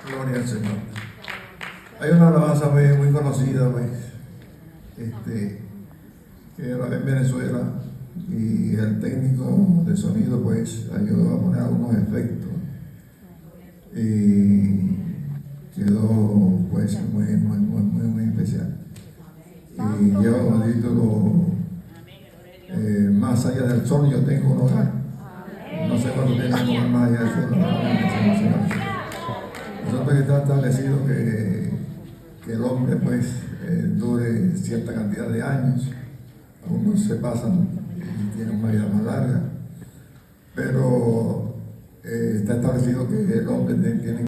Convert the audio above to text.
Gloria al Señor. Hay una alabanza muy conocida, que era en Venezuela, y el técnico de sonido ayudó a poner algunos efectos y quedó muy especial. Y lleva como título Más allá del sol yo tengo un hogar. No sé cuánto tiene un hogar más allá del sol. Nosotros está establecido que el hombre dure cierta cantidad de años. Algunos se pasan y tienen una vida más larga, pero está establecido que el hombre tiene